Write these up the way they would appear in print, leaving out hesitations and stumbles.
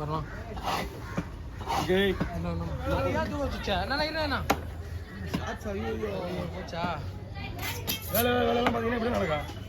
வரலாம். ஓகே என்ன தூரம் வச்சுச்சா என்ன போச்சா வேலைலாம் பார்த்தீங்கன்னா எப்படி நடக்கும்?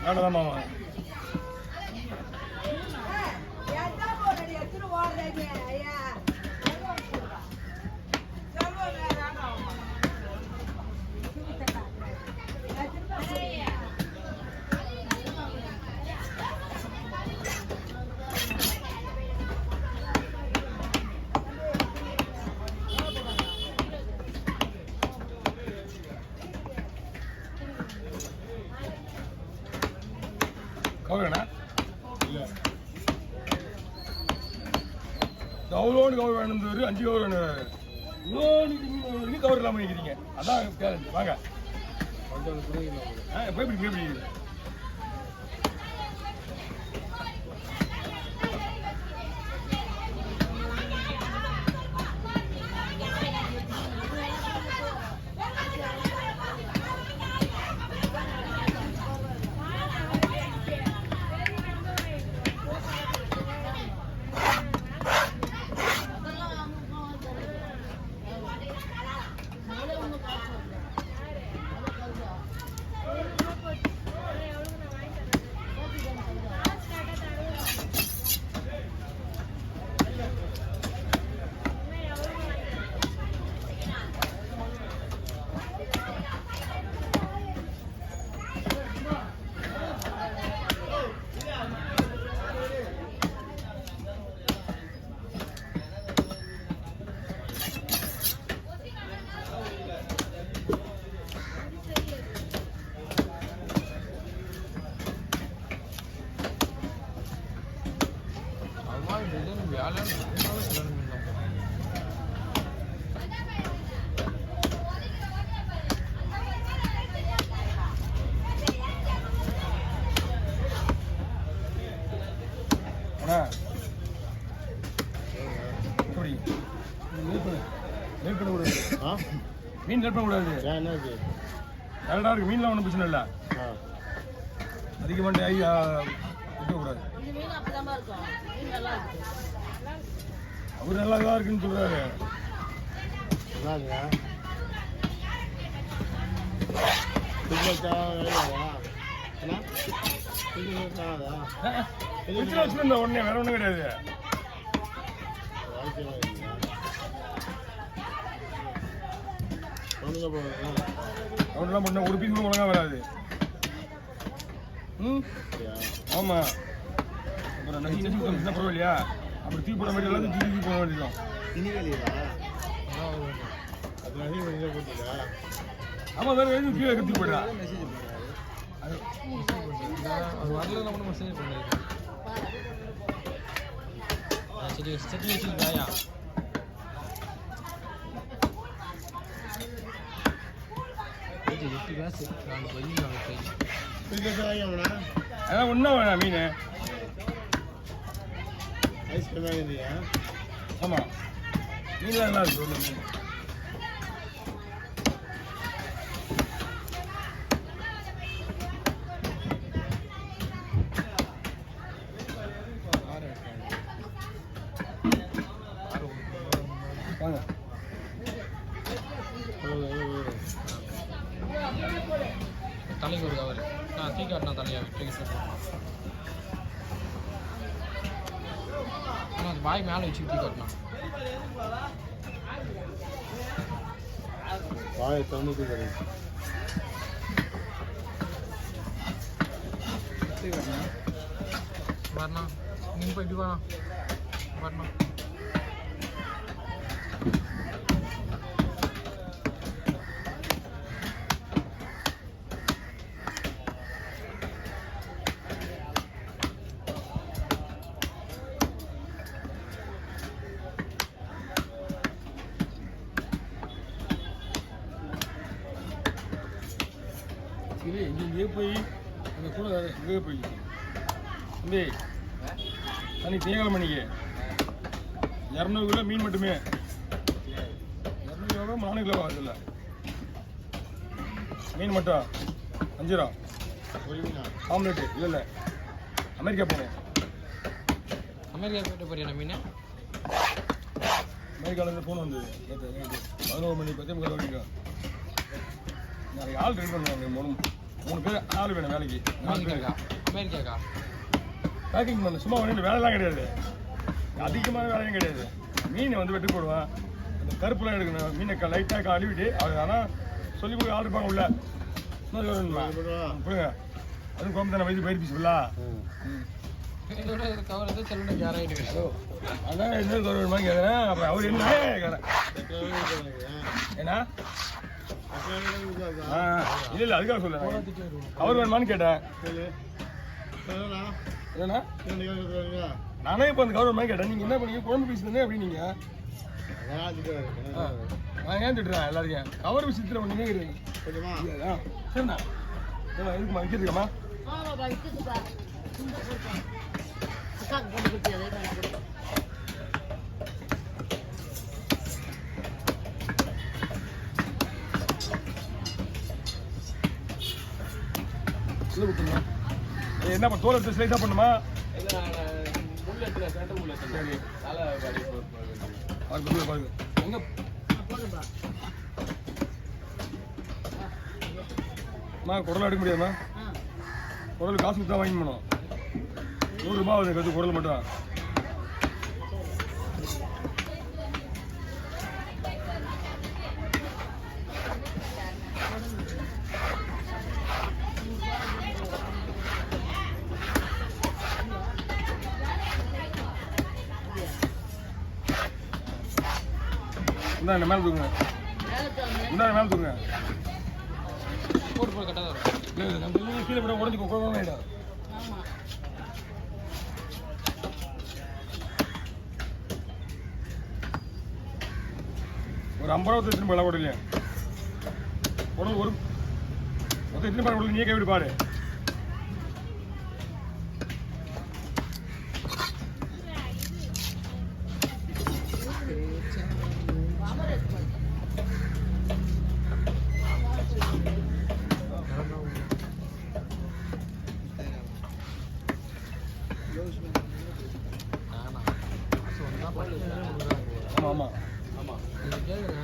நானதான் மாமா கவர்ண்ணா இல்லை கவுரோடு கவர் வேணும் 5 கவர் வேணும். இவ்வளோ கவர் இல்லாமல் நிற்கிறீங்க. அதான் கேளுங்க வாங்க எப்படி மீன் கட் பண்ணக்கூடாது. கரெக்டாக இருக்கு. மீன்லாம் ஒன்றும் பிரச்சனை இல்லை. அதிகமாக இருக்கக்கூடாது. அவர் நல்லா தான் இருக்குன்னு சொல்றாரு. உடனே வேற ஒன்றும் கிடையாது. அவனெல்லாம் பண்ண ஒரு பீஸ் கூட ஒழுங்கா வராது. ஆமா அப்புறம் நசி என்ன பரவாயில்லையா? அப்படி தூக்கி போட மாதிரி எல்லாத்தையும் தூக்கி போட வேண்டியதான். ஆமா வேற எதுவும் கீழே கத்தி போடுறா. அது வரல நம்ம மெசேஜ் பண்ணிருக்கேன். சரி செட் வச்சிருக்காயா? அதான் ஒன்றும் வேணாம் மீன். ஆமாம் மீன்லாம் நல்லா இருக்கு. மீன் வாங்க தலைக்கு ஒரு கவர் நான் தூக்கி காட்டினா தலையாக விட்டு ஆனால் அது வாய் மேலே வச்சு தூக்கி காட்டினான். வாயை தண்ணிக்கு வரணும். நீங்கள் போயிட்டு வரணும் வரணும். இது எங்கேயே போய் அந்த கூட எங்கேயே போய் தம்பி அன்னைக்கு திங்கக்கிழமை மணிக்கு 200 கிலோ மீன் மட்டுமே 200 கிலோ 4 கிலோ ஆகுதுல்ல மீன் மட்டும் 5 ரூபா ஆம்லெட்டு இல்லை அமெரிக்கா போனேன் அமெரிக்கா போயிட்டு போறியா மீன் அமெரிக்காவிலேருந்து ஃபோன் வந்து நேற்று 11 மணி 10 முக்கால் வரைக்கும் நிறைய ஆள் ரெடி பண்ணுவாங்க 3 பேர் ஆள் வேணும் வேலைக்கு 4 பேர் அமெரிக்காக்கா பேக்கிங் பண்ண சும்மா ஒன்றும் வேலைலாம் கிடையாது அதிகமான வேலையும் கிடையாது மீன் வந்து வெட்டி போடுவேன் அந்த கருப்புலாம் எடுக்கணும் மீனை லைட்டாக கழுவிட்டு அவர் ஆனால் சொல்லி போய் ஆள் இருப்பாங்க உள்ள கொடுங்க அதுவும் குழம்பு தானே வயது பயிர் பீஸ் கவர் வந்து செல்லுன்னு கேராயிட்டு ஹலோ அதான் என்ன கவர் மாதிரி கேட்குறேன் அப்புறம் அவர் என்ன கேட்குறேன் ஏன்னா இல்லை அதுக்காக சொல்லுறேன் கவர் வேணுமான்னு கேட்டேன் என்னண்ணா நானே இப்போ அந்த கவர் மாதிரி கேட்டேன் நீங்கள் என்ன பண்ணீங்க குழம்பு பீஸ் தானே அப்படின்னீங்க நான் ஏன் திட்டுறேன் எல்லாருக்கும் கவர் விஷயத்தில் ஒன்றுமே கிடையாது சரிண்ணா சரிண்ணா இருக்குமா விற்கிறதுக்காம்மா என்ன தோல் எடுத்து ஸ்லைஸாக பண்ணுமா சரி பாருங்க எங்க அம்மா குடல் எடுக்க முடியாதுமா குடல் காசு கொடுத்தா வாங்கி போனோம் 100 ரூபா ஆகுது கற்று குடல் மட்டும் இந்தாங்க மேலே தூக்குங்க இந்தாங்க மேலே தூக்குங்க போட்டு போய் கட்டாத வரும் இல்லை நம்ம கீழே விட உடஞ்சி குழந்தை ஆகிடும் ஒரு 50 ரூபா எத்தனை போய் உடலையா உடல் ஒரு மொத்தம் எத்தனை பாரு உடல் நீயே கைவிடு பாரு ஆமாம் ஆமாம் ஆமாம் நீங்கள் கேட்குறேன்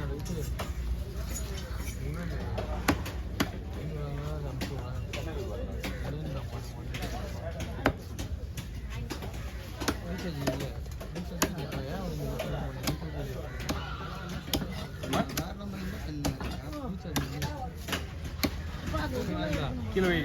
கீழே வை